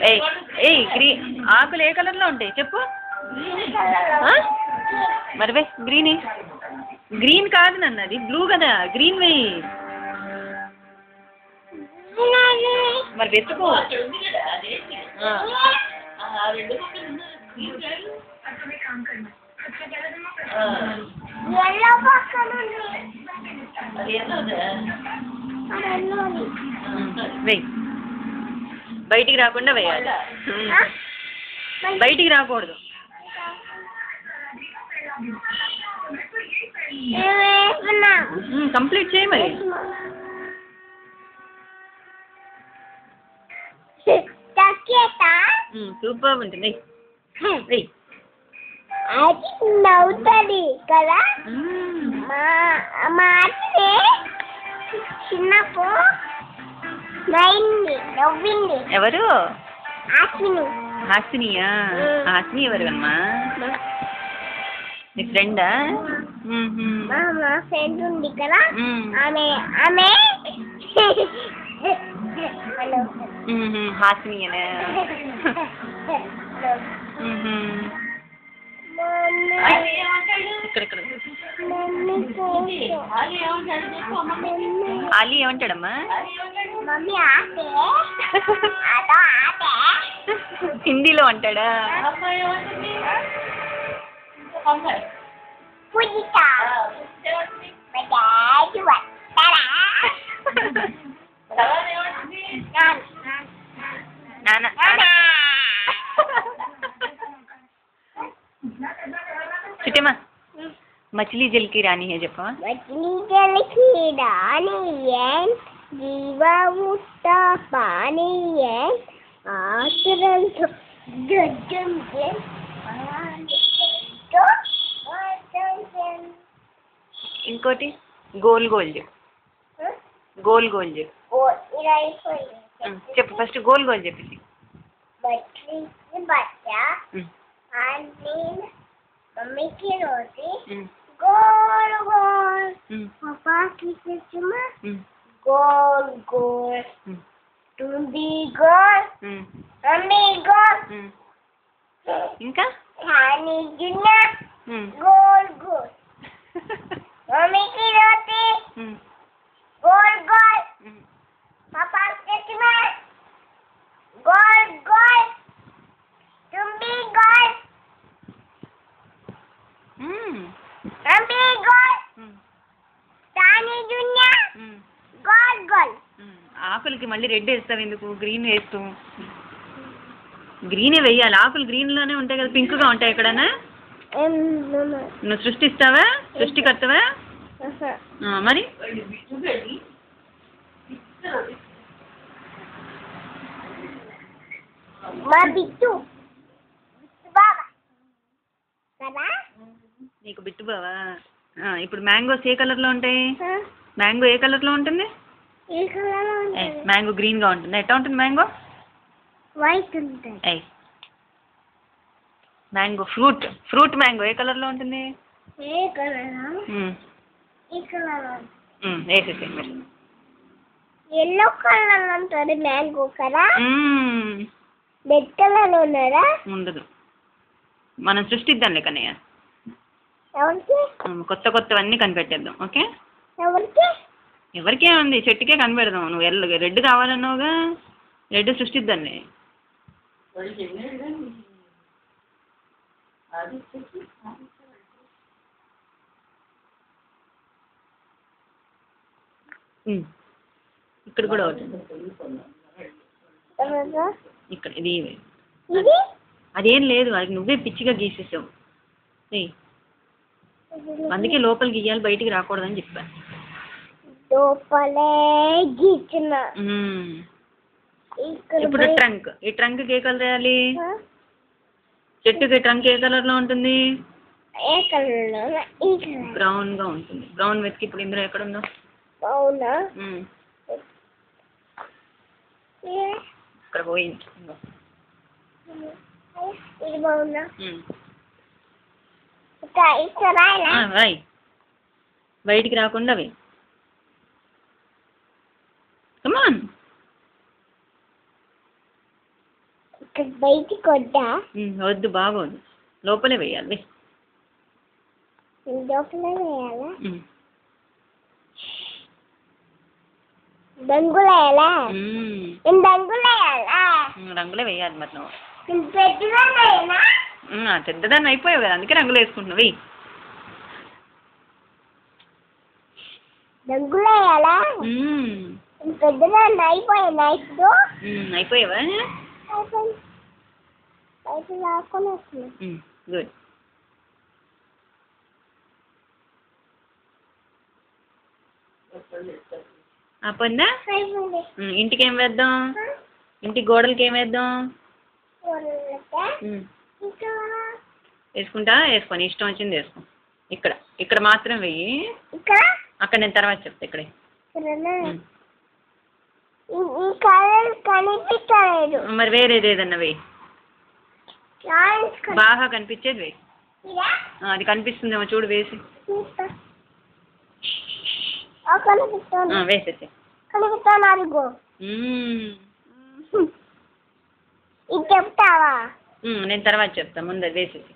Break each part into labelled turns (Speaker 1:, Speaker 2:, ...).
Speaker 1: ఏయ్ ఏయ్ ఆకులు ఏ కలర్లో ఉంటాయి చెప్పు. మరి వే గ్రీన్. గ్రీన్ కాదు నన్ను, అది బ్లూ కదా, గ్రీన్ వెయ్యి. మరి వెతుకో. వెయ్యి, బయటికి రాకుండా వేయాలి, బయటికి రాకూడదు. కంప్లీట్ చేయి మరి. సూపర్ ఉంటుంది.
Speaker 2: అది నవ్వుతుంది కదా చిన్నప్పుడు నవ్వింది.
Speaker 1: ఎవరు?
Speaker 2: హాసిని.
Speaker 1: హాసినియా? హాసిని ఎవరు అమ్మా? నీ ఫ్రెండా?
Speaker 2: మా ఫ్రెండ్ ఉంది కదా ఆమె ఆమె
Speaker 1: హాసినియనా? ఇక్కడ ఆలీ ఏమంటాడమ్మా? హిందీలో అంటాడా? చిట్టమ్మా, మచిలీ జల్ की रानी है చెప్పా.
Speaker 2: మచిలీ జల్ की रानी है, జీవా ముట్ట పానీ है, ఆసరంతో గడ్డం
Speaker 1: ఇంకోటి గోల్ గోల్ చెప్పు. గోల్ గోల్ చెప్పు. చెప్పు ఫస్ట్ గోల్ గోల్ చెప్పి.
Speaker 2: मम्मी की रोटी गोल गोल, पापा की चश्मा गोल गोल, तुम भी गोल, मम्मी गोल,
Speaker 1: ఇంకా
Speaker 2: खाने दुनिया गोल गोल, मम्मी की रोटी गोल गोल, पापा की चश्मा गोल गोल, तुम भी गोल,
Speaker 1: ఆకులకి మళ్ళీ రెడ్ వేస్తావు ఎందుకు? గ్రీన్ వేస్తూ. గ్రీనే వెయ్యాలి. ఆకులు గ్రీన్ లోనే ఉంటాయి కదా, పింక్ గా ఉంటాయి ఎక్కడన్నా? నువ్వు సృష్టిస్తావా? సృష్టికర్తవా? మరి నీకు బిట్టు బావా? ఇప్పుడు మ్యాంగోస్ ఏ కలర్ లో ఉంటాయి? మ్యాంగో ఏ కలర్ లో ఉంటుంది? మ్యాంగో గ్రీన్ గా ఉంటుంది. ఎట్లా ఉంటుంది మ్యాంగో?
Speaker 2: వైట్ ఉంటుంది.
Speaker 1: మ్యాంగో ఫ్రూట్, ఫ్రూట్ మ్యాంగో ఏ కలర్ లో ఉంటుంది?
Speaker 2: ఏ కలర్? ఈ కలర్.
Speaker 1: వేసేసి మరి.
Speaker 2: ఎల్లో కలర్ ఉంటుంది మ్యాంగో కదా? రెడ్ కలర్ ఉన్నారా?
Speaker 1: ఉండదు. మనం సృష్టిద్దాంలే కన్నయ్య.
Speaker 2: ఎవరికి?
Speaker 1: కొత్త కొత్తవన్నీ కనిపెట్టేద్దాం. ఓకే?
Speaker 2: ఎవరికి?
Speaker 1: ఎవరికే ఉంది, చెట్టుకే కనిపెడదాం. నువ్వు రెడ్ కావాలన్నావుగా, రెడ్ సృష్టిద్దాంలే. ఇక్కడ కూడా ఒకటి. ఇక్కడ ఇది అదేం లేదు, అది నువ్వే పిచ్చిగా గీసేసావు. అందుకే లోపలికి గీయాలి, బయటికి రాకూడదని చెప్పా. ఇప్పుడు ట్రంక్, ఈ ట్రంక్ ఏ కలర్ వేయాలి? చెట్టుకి ట్రంక్ ఏ కలర్ లో ఉంటుంది? బ్రౌన్ గా ఉంటుంది. బ్రౌన్ వెతికి ఇప్పుడు ఇందులో ఎక్కడ ఉందో? ఇక్కడ పోయింది. బయటికి రాకుండా అవి. కమాన్.
Speaker 2: ఇక్కడ బయటికి వద్దా?
Speaker 1: వద్దు, బాగోదు. లోపలే వేయాలి.
Speaker 2: లోపలే వేయాలా? రంగులు వేయాలా?
Speaker 1: రంగులే వేయాలి మరి నువ్వు.
Speaker 2: పెద్దదాన్ని
Speaker 1: పెద్దదాన్ని అయిపోయావు కదా, అందుకే రంగులు వేసుకుంటున్నావు.
Speaker 2: రంగులు వేయాలా? పెద్దదాన్ని అయిపోయాను.
Speaker 1: అయిపోయావా? గుడ్. అప్పుందా ఇంటికి ఏం వేద్దాం? ఇంటి గోడలకి ఏం వేద్దాం? వేసుకుంటా, వేసుకొని ఇష్టం వచ్చింది వేసుకో. ఇక్కడ ఇక్కడ మాత్రం వెయ్యి, అక్కడ నేను తర్వాత చెప్తా. ఇక్కడే మరి వేరేది ఏదన్నా వెయ్యి, బాగా కనిపించేది వెయ్యి. అది కనిపిస్తుందేమో చూడు, వేసి వేసేసి.
Speaker 2: చెప్తావా?
Speaker 1: నేను తర్వాత చెప్తా, ముందు అది వేసేసి.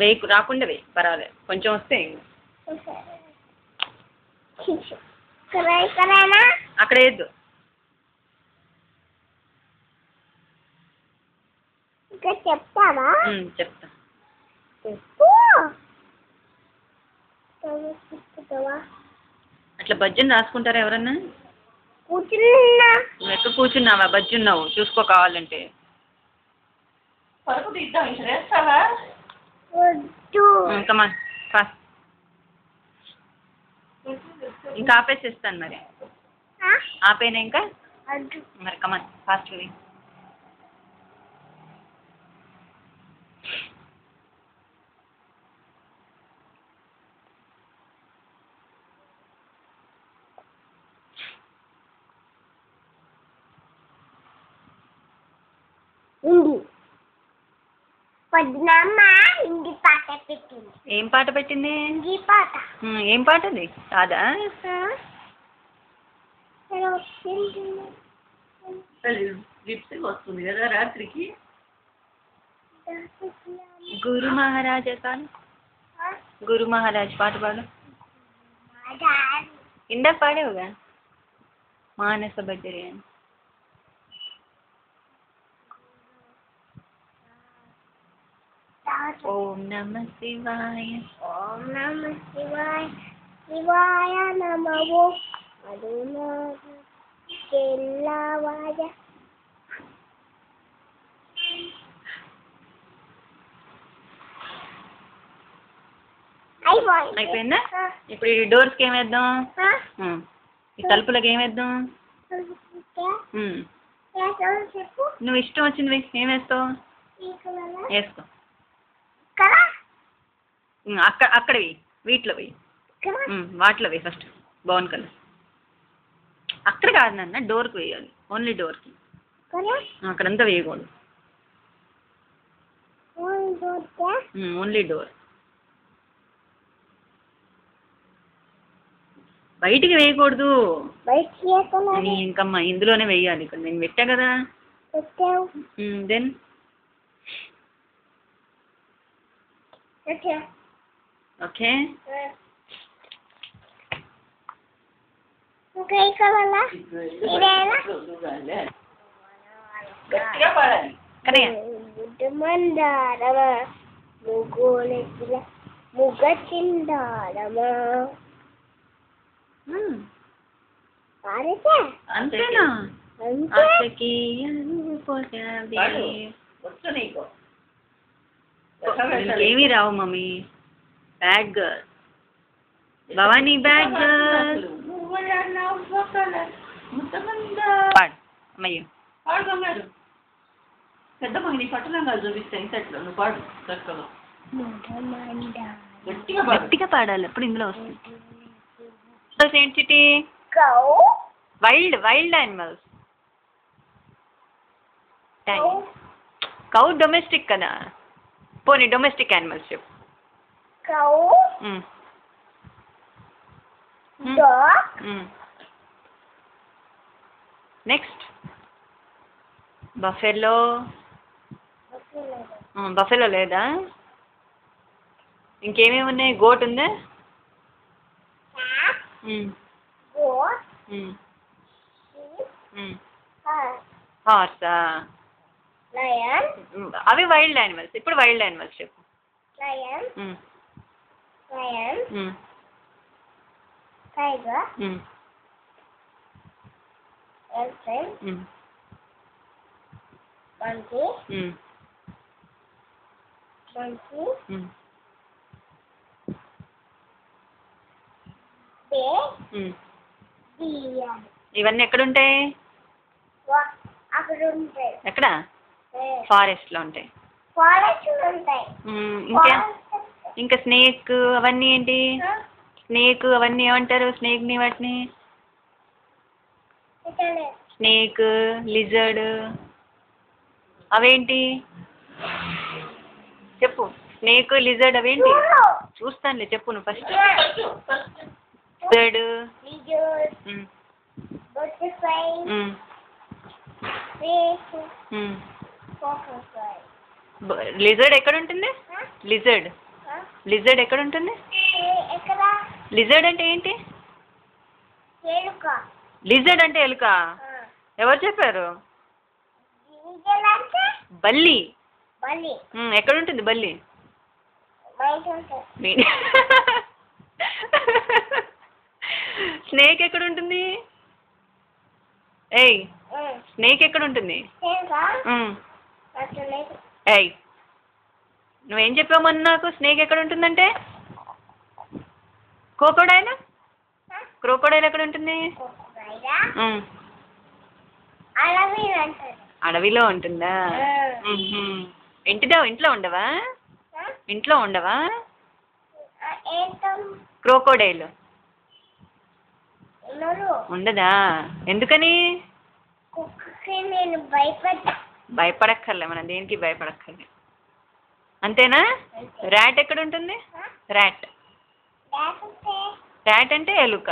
Speaker 1: వేయకు, రాకుండా వేయి, పర్వాలేదు, కొంచెం వస్తే అక్కడ వేద్దు.
Speaker 2: చెప్తావా?
Speaker 1: చెప్తా. అట్లా బజ్జీని రాసుకుంటారా ఎవరన్నా? నువ్వు ఎక్కడ కూర్చున్నావా? బజ్జున్నావు, చూసుకో కావాలంటే. Come on fast. ఇంకా ఆపేసేస్తాను మరి. ఆపేనా ఇంకా? మరి కమాన్ ఫాస్ట్.
Speaker 2: పొద్దునమ్మ హిందీ పాట పెట్టింది.
Speaker 1: ఏం పాట పెట్టింది?
Speaker 2: హిందీ పాట.
Speaker 1: ఏం పాట అది? కాదా? వస్తుంది కదా రాత్రికి. గురు మహారాజ్ కాదు, గురు మహారాజ్ పాట పాడు. ఇందాక పాడేవుగా మానస బజరి అని. ఓం నమః శివాయ.
Speaker 2: ఓం నమః శివాయ. శివాయ నమః. అరుణాచలాయ.
Speaker 1: అయిపోయిందా? ఇప్పుడు ఈ డోర్స్కి ఏం వేద్దాం? ఈ తలుపులకి ఏం వేద్దాం? నువ్వు ఇష్టం వచ్చింది ఏం వేస్తావు? వేసుకో. అక్కడ వెయ్యి, వీటిలో వెయ్యి, వాటిలో వెయ్యి. ఫస్ట్ బౌన్ కలర్ అక్కడ కాదు నాన్న, డోర్కి వేయాలి. ఓన్లీ డోర్కి, అక్కడంతా వేయకూడదు. Only door. బయటికి వేయకూడదు. ఇంకమ్మా ఇందులోనే వేయాలి. ఇక్కడ నేను పెట్టా కదా. Then okay. అంతేనా? ఏమీ రావు mummy. Bad girl, Bhavani bad girl. పాడు అమ్మయ్య. పెద్ద మమ్మీ పట్టణంగా చూపిస్తే ఇంతట్లో నువ్వు పాడు. గట్టిగా పాడాలి, అప్పుడు ఇందులో వస్తుంది. Saint city wild animals. Cow domestic కదా. పోనీ డొమెస్టిక్ యానిమల్స్ చెప్పు.
Speaker 2: dog,
Speaker 1: next buffalo. బఫెలో లేదా? ఇంకేమేమి ఉన్నాయి? గోట్ ఉందా? హార్సా? అవి వైల్డ్ యానిమల్స్. ఇప్పుడు వైల్డ్ యానిమల్స్ చెప్పు.
Speaker 2: టైగర్, ఎలిఫెంట్, మంకీ,
Speaker 1: ఇవన్నీ ఎక్కడుంటాయి?
Speaker 2: అక్కడ ఉంటాయి.
Speaker 1: ఎక్కడ? ఫారెస్ట్ లో ఉంటాయి. ఇంకా ఇంకా స్నేక్ అవన్నీ ఏంటి? స్నేక్ అవన్నీ ఏమంటారు? స్నేక్ ని వాటిని స్నేక్, లిజర్డ్ అవేంటి చెప్పు. స్నేక్, లిజర్డ్ అవేంటి? చూస్తానులే, చెప్పు నువ్వు ఫస్ట్. లిజర్డ్, లిజర్డ్ ఎక్కడ ఉంటుంది? లిజర్డ్ లిజర్డ్ ఎక్కడ ఉంటుంది? లిజర్డ్ అంటే ఏంటి? లిజర్డ్ అంటే ఎలుక? ఎవరు చెప్పారు? బల్లి. ఎక్కడ ఉంటుంది బల్లి? స్నేక్ ఎక్కడ ఉంటుంది? ఏయ్, స్నేక్ ఎక్కడ ఉంటుంది? ఏయ్, నువ్వేం చెప్పావు మొన్న నాకు? స్నేక్ ఎక్కడ ఉంటుందంటే? క్రోకోడైల్? క్రోకోడైల్ ఎక్కడ ఉంటుంది? అడవిలో ఉంటుందా? ఇంట్లో ఉండవా? ఇంట్లో ఉండవా క్రోకోడైల్? ఉండదా? ఎందుకని? భయపడక్కర్లే, మనం దేనికి భయపడక్కర్లే. అంతేనా? ర్యాట్ ఎక్కడ ఉంటుంది? ర్యాట్ ర్యాట్ అంటే ఎలుక.